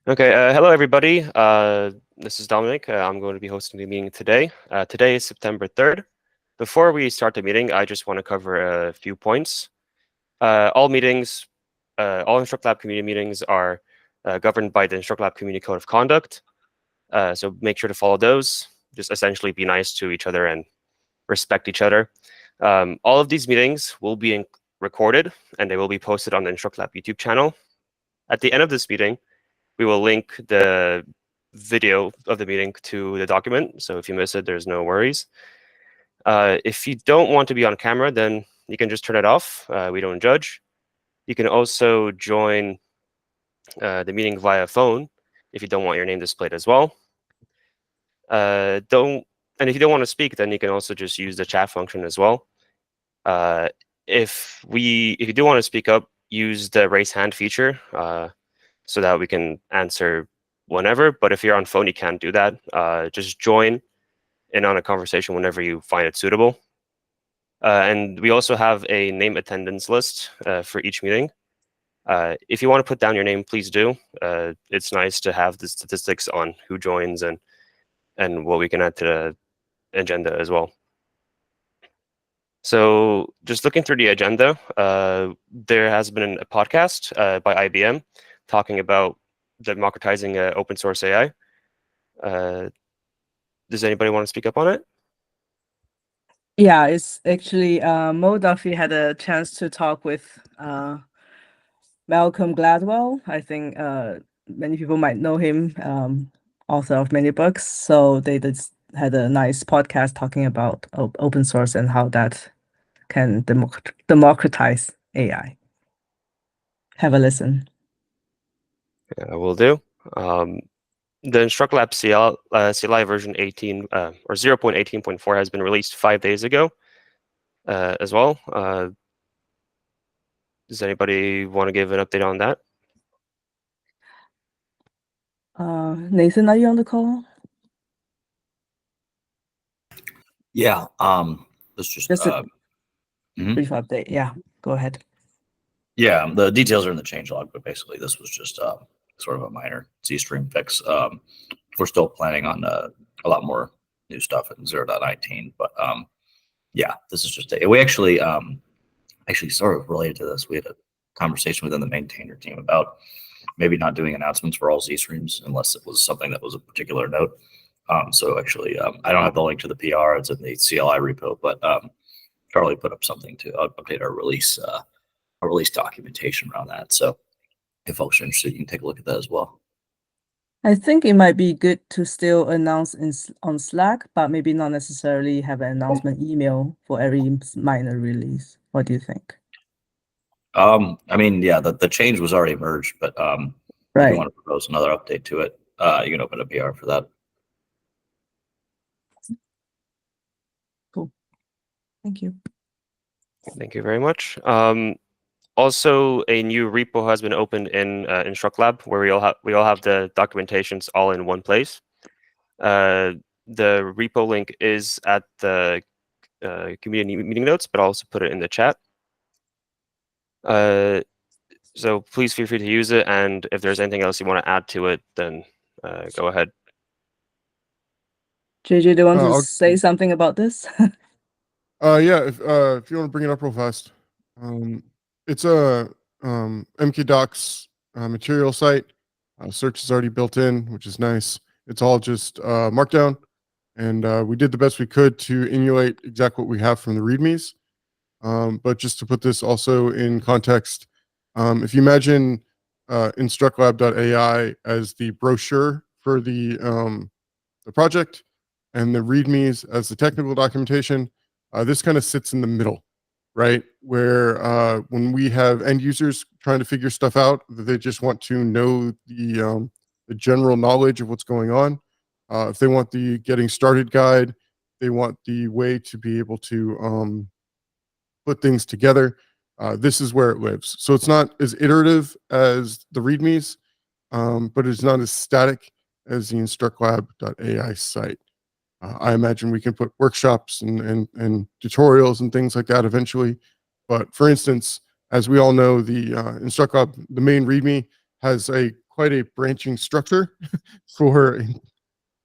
Okay, hello everybody. This is Dominic. I'm going to be hosting the meeting today. Today is September 3rd. Before we start the meeting, I just want to cover a few points. All meetings, all InstructLab community meetings are governed by the InstructLab Community Code of Conduct. So make sure to follow those. Just essentially be nice to each other and respect each other. All of these meetings will be recorded and they will be posted on the InstructLab YouTube channel. At the end of this meeting, we will link the video of the meeting to the document. So if you miss it, there's no worries. If you don't want to be on camera, then you can just turn it off. We don't judge. You can also join the meeting via phone if you don't want your name displayed as well. And if you don't want to speak, then you can also just use the chat function as well. If you do want to speak up, use the raise hand feature so that we can answer whenever. But if you're on phone, you can't do that. Just join in on a conversation whenever you find it suitable. And we also have a name attendance list for each meeting. If you want to put down your name, please do. It's nice to have the statistics on who joins and what we can add to the agenda as well. So just looking through the agenda, there has been a podcast by IBM talking about democratizing open source AI. Does anybody want to speak up on it? Yeah, it's actually Mo Duffy had a chance to talk with Malcolm Gladwell. I think many people might know him, author of many books. So they just had a nice podcast talking about open source and how that can democratize AI. Have a listen. Yeah, will do. The InstructLab CLI version 18 or 0.18.4 has been released 5 days ago as well. Does anybody want to give an update on that? Nathan, are you on the call? Yeah, let's just a brief update. Yeah, go ahead. Yeah, the details are in the changelog, but basically this was just sort of a minor Z-stream fix. We're still planning on a lot more new stuff in 0.19, but yeah, this is just we actually sort of related to this. We had a conversation within the maintainer team about maybe not doing announcements for all Z-streams unless it was something that was a particular note. So actually, I don't have the link to the PR. It's in the CLI repo, but Charlie put up something to update our release documentation around that. So if folks are interested, you can take a look at that as well. I think it might be good to still announce on Slack, but maybe not necessarily have an announcement email for every minor release. What do you think? I mean, yeah, the change was already merged, but if you want to propose another update to it, you can open a PR for that. Cool. Thank you. Thank you very much. Also, a new repo has been opened in InstructLab where we all have the documentations all in one place. The repo link is at the community meeting notes, but I'll also put it in the chat. So please feel free to use it, and if there's anything else you want to add to it, then go ahead. JJ, do you want to say something about this? Yeah, if you want to bring it up real fast. It's a MKDocs material site. Search is already built in, which is nice. It's all just Markdown, and we did the best we could to emulate exactly what we have from the READMEs. But just to put this also in context, if you imagine InstructLab.ai as the brochure for the project and the READMEs as the technical documentation, this kind of sits in the middle, right? Where when we have end users trying to figure stuff out, they just want to know the general knowledge of what's going on. If they want the getting started guide, they want the way to be able to put things together. This is where it lives. So it's not as iterative as the READMEs, but it's not as static as the InstructLab.ai site. I imagine we can put workshops and tutorials and things like that eventually. But for instance, as we all know, the InstructLab, the main README, has a quite a branching structure for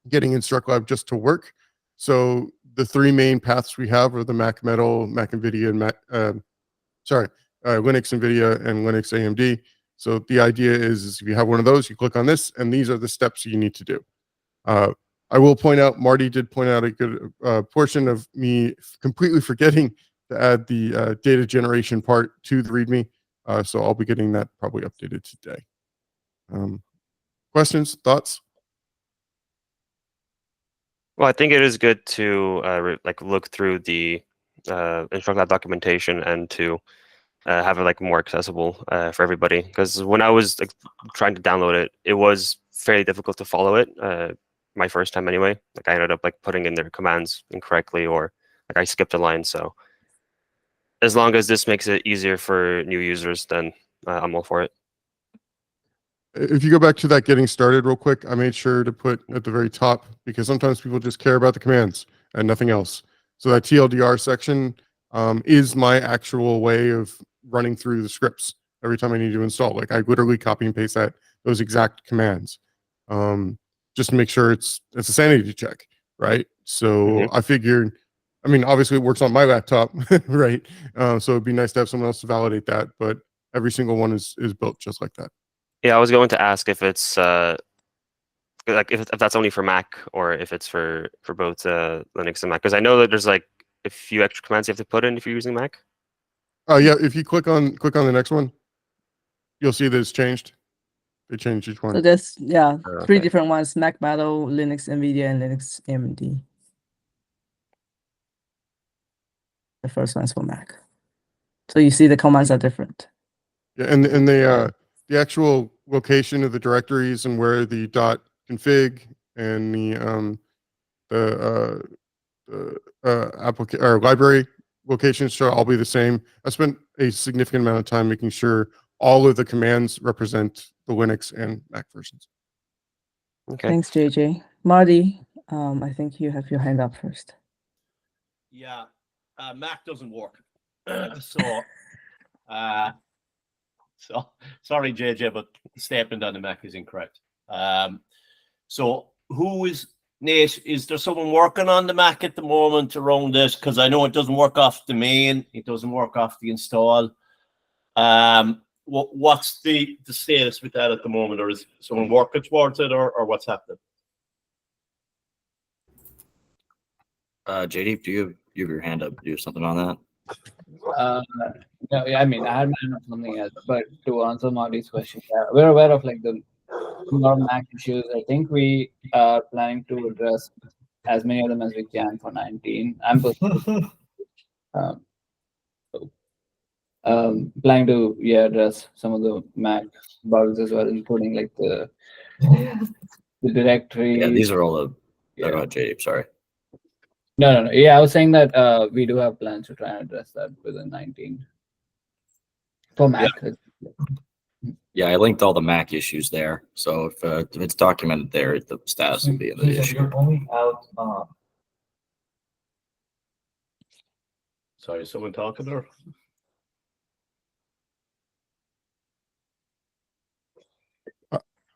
getting InstructLab just to work. So the three main paths we have are the Mac Metal, Mac NVIDIA, and Linux NVIDIA, and Linux AMD. So the idea is if you have one of those, you click on this, and these are the steps you need to do. I will point out, Marty did point out a good portion of me completely forgetting to add the data generation part to the README. So I'll be getting that probably updated today. Questions, thoughts? Well, I think it is good to look through the InstructLab documentation and to have it like more accessible for everybody. Because when I was trying to download it, it was fairly difficult to follow it. My first time anyway. Like I ended up like putting in their commands incorrectly, or like I skipped a line. So as long as this makes it easier for new users, then I'm all for it. If you go back to that getting started real quick, I made sure to put at the very top, because sometimes people just care about the commands and nothing else. So that TLDR section is my actual way of running through the scripts every time I need to install. Like I literally copy and paste those exact commands, just to make sure it's a sanity check, right? So I figured, I mean, obviously it works on my laptop, right? So it'd be nice to have someone else to validate that, but every single one is built just like that. Yeah, I was going to ask if it's like if that's only for Mac or if it's for both Linux and Mac, because I know that there's like a few extra commands you have to put in if you're using Mac. Yeah, if you click on the next one, you'll see that it's changed. They changed each one. So there's three okay. different ones: Mac Metal, Linux NVIDIA, and Linux AMD. The first one's for Mac. So you see the commands are different. Yeah, and the actual location of the directories and where the .config and the application or library locations should all be the same. I spent a significant amount of time making sure all of the commands represent the Linux and Mac versions. Okay. Thanks, JJ. Marty, I think you have your hand up first. Yeah, Mac doesn't work. So sorry, JJ, but the statement on the Mac is incorrect. So who is Nate? Is there someone working on the Mac at the moment around this? Because I know it doesn't work off the main, it doesn't work off the install. What's the status with that at the moment, or is someone working towards it, or what's happening? JD, do you have your hand up to do something on that? No, I mean, I had my hand up something else, but to answer Marty's question, we're aware of like the lot of Mac issues. I think we are planning to address as many of them as we can for 19. I'm planning to address some of the Mac bugs as well, including like the directory. Yeah, these are all the. Oh, go ahead, JD. Sorry. No. Yeah, I was saying that we do have plans to try and address that within 19 for Mac. Yeah, I linked all the Mac issues there. So if it's documented there, the status will be in the issue. You're only out. Sorry, is someone talking there?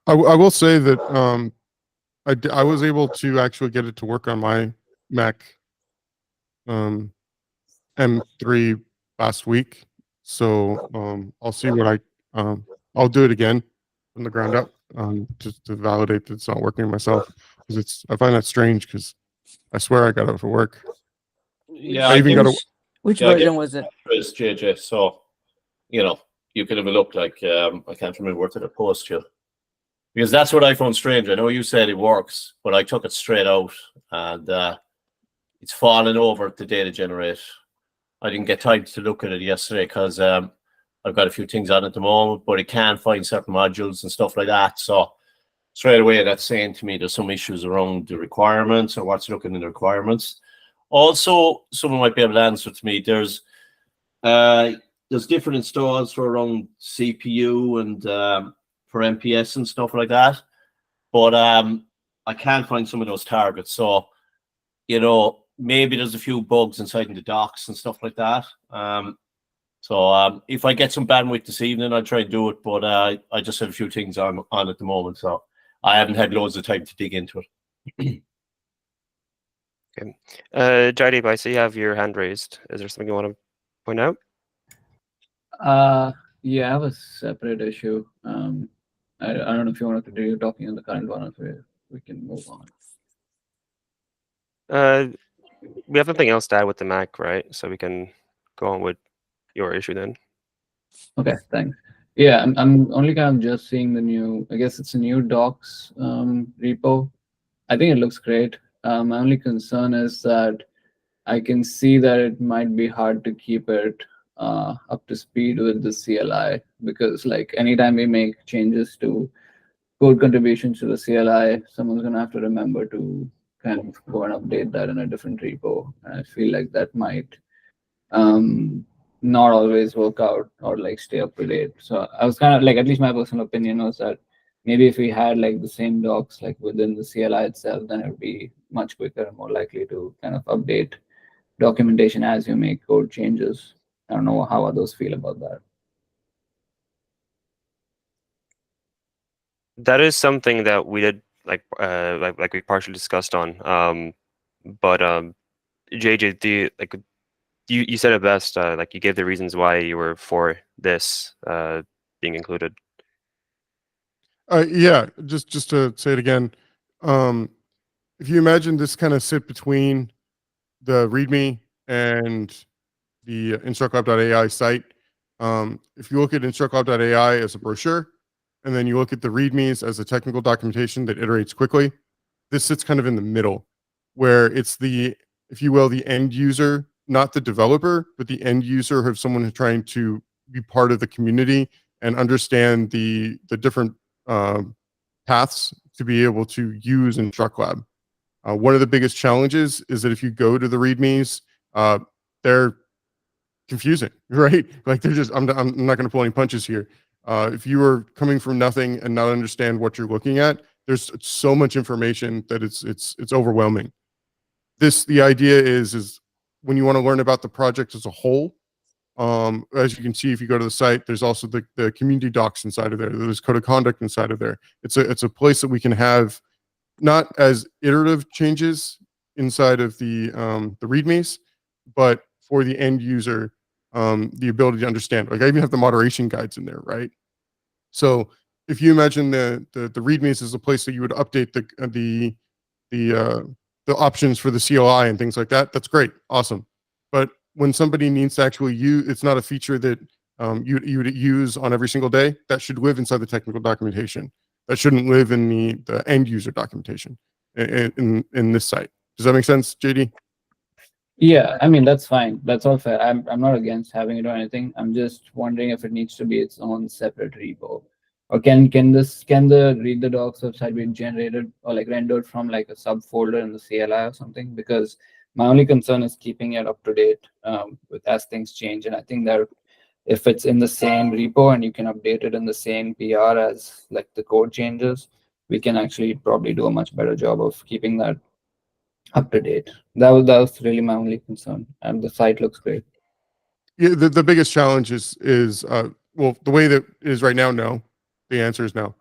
I will say that I was able to actually get it to work on my Mac M3 last week. So I'll see what I'll do it again from the ground up just to validate that it's not working myself, because I find that strange, because I swear I got it for work. Yeah, I even got a. Which Yeah, I version was it? It's JJ, so you could have a look like I can't remember what to post you, because that's what I found strange. I know you said it works, but I took it straight out and it's fallen over to data generate. I didn't get time to look at it yesterday because I've got a few things on at the moment, but it can find certain modules and stuff like that. So straight away, that's saying to me there's some issues around the requirements or what's looking in the requirements. Also, someone might be able to answer to me. There's different installs for around CPU and for MPS and stuff like that, but I can't find some of those targets. So maybe there's a few bugs inside in the docs and stuff like that. So if I get some bandwidth this evening, I'll try and do it. But I just have a few things on at the moment, so I haven't had loads of time to dig into it. Jaideep, I see you have your hand raised. Is there something you want to point out? Yeah, I have a separate issue. I don't know if you want to continue talking on the current one, or we can move on. We have nothing else to add with the Mac, right? So we can go on with your issue then. Okay, thanks. Yeah, I'm only kind of just seeing the new. I guess it's a new docs repo. I think it looks great. My only concern is that I can see that it might be hard to keep it up to speed with the CLI, because like anytime we make changes to code contributions to the CLI, someone's gonna have to remember to kind of go and update that in a different repo. And I feel like that might not always work out or like stay up to date. So I was kind of like, at least my personal opinion was that maybe if we had like the same docs like within the CLI itself, then it would be much quicker and more likely to kind of update documentation as you make code changes. I don't know how others feel about that. That is something that we did like we partially discussed on. But JJ, you said it best. Like you gave the reasons why you were for this being included. Yeah, just to say it again, if you imagine this kind of sit between the README and the InstructLab.ai site, if you look at InstructLab.ai as a brochure, and then you look at the READMEs as a technical documentation that iterates quickly, this sits kind of in the middle, where it's the, if you will, the end user, not the developer, but the end user of someone who's trying to be part of the community and understand the different paths to be able to use InstructLab. One of the biggest challenges is that if you go to the READMEs, they're confusing, right? Like they're just, I'm not going to pull any punches here. If you are coming from nothing and not understand what you're looking at, there's so much information that it's overwhelming. The idea is when you want to learn about the project as a whole, as you can see, if you go to the site, there's also the community docs inside of there. There's code of conduct inside of there. It's a place that we can have not as iterative changes inside of the READMEs, but for the end user, the ability to understand. Like I even have the moderation guides in there, right? So if you imagine the READMEs as a place that you would update the options for the CLI and things like that, that's great, awesome. But when somebody needs to actually use, it's not a feature that you would use on every single day. That should live inside the technical documentation. That shouldn't live in the end user documentation in this site. Does that make sense, JD? Yeah, I mean that's fine. That's all fair. I'm not against having it or anything. I'm just wondering if it needs to be its own separate repo, or can the read the docs website be generated or like rendered from like a subfolder in the CLI or something? Because my only concern is keeping it up to date with as things change. And I think that if it's in the same repo and you can update it in the same PR as like the code changes, we can actually probably do a much better job of keeping that up to date. That was really my only concern, and the site looks great. Yeah, the biggest challenge is well, the way that it is right now, no. The answer is no.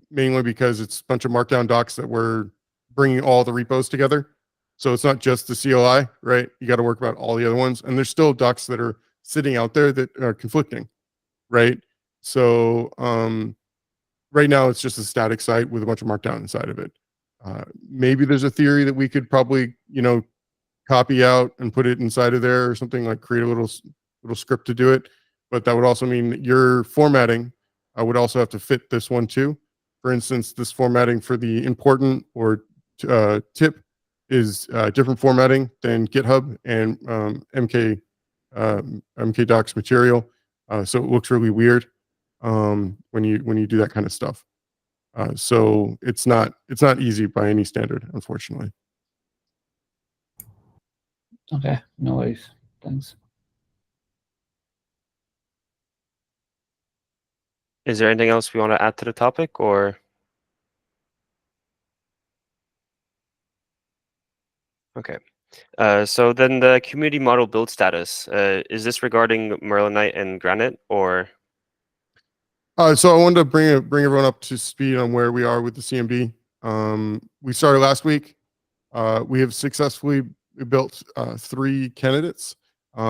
Mainly because it's a bunch of markdown docs that we're bringing all the repos together. So it's not just the CLI, right? You got to work about all the other ones, and there's still docs that are sitting out there that are conflicting, right? So right now it's just a static site with a bunch of markdown inside of it. Maybe there's a theory that we could probably, copy out and put it inside of there or something, like create a little script to do it. But that would also mean that your formatting would also have to fit this one too. For instance, this formatting for the important or tip is different formatting than GitHub and MK Docs material. So it looks really weird when you do that kind of stuff. So it's not easy by any standard, unfortunately. Okay, no worries. Thanks. Is there anything else we want to add to the topic, or? Okay. So then the community model build status, is this regarding Merlinite and Granite, or? So I wanted to bring everyone up to speed on where we are with the CMD. We started last week. We have successfully built 3 candidates.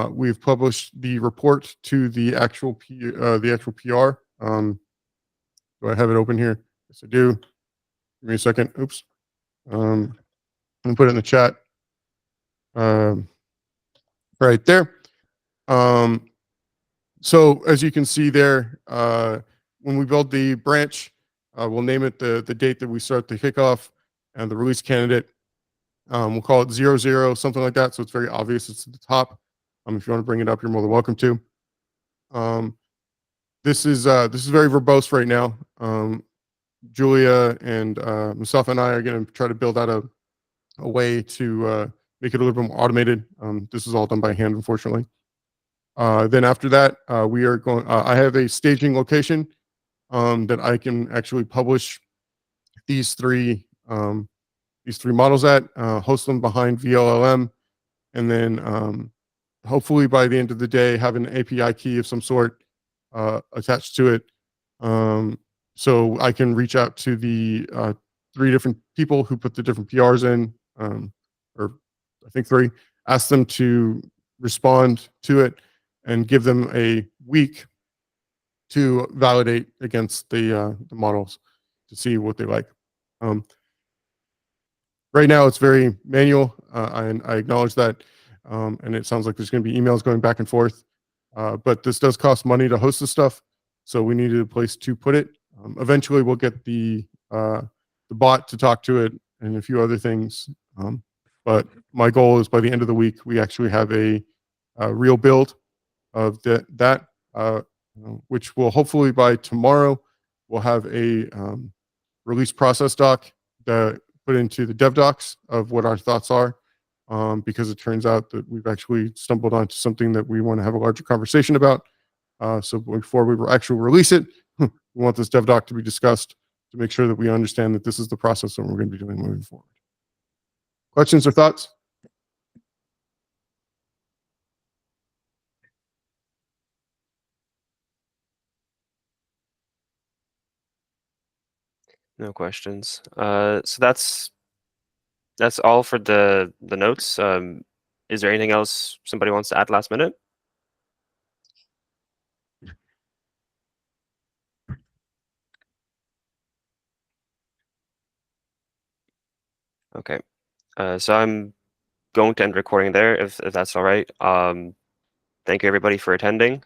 We've published the report to the actual PR. Do I have it open here? Yes, I do. Give me a second. Oops. I'm gonna put it in the chat. Right there. So as you can see there, when we build the branch, we'll name it the date that we start the kickoff and the release candidate. We'll call it 00, something like that. So it's very obvious. It's at the top. If you want to bring it up, you're more than welcome to. This is very verbose right now. Julia and myself and I are going to try to build out a way to make it a little bit more automated. This is all done by hand, unfortunately. Then after that, we are going. I have a staging location that I can actually publish these three models at, host them behind VLLM, and then hopefully by the end of the day have an API key of some sort attached to it, so I can reach out to the 3 different people who put the different PRs in, or I think 3, ask them to respond to it and give them a week to validate against the models to see what they like. Right now, it's very manual. I acknowledge that, and it sounds like there's going to be emails going back and forth. But this does cost money to host this stuff, so we needed a place to put it. Eventually, we'll get the bot to talk to it and a few other things. But my goal is by the end of the week, we actually have a real build of that, which will hopefully by tomorrow, we'll have a release process doc that put into the dev docs of what our thoughts are, because it turns out that we've actually stumbled onto something that we want to have a larger conversation about. So before we actually release it, we want this dev doc to be discussed to make sure that we understand that this is the process that we're going to be doing moving forward. Questions or thoughts? No questions. So that's all for the notes. Is there anything else somebody wants to add last minute? Okay. So I'm going to end recording there if that's all right. Thank you everybody for attending.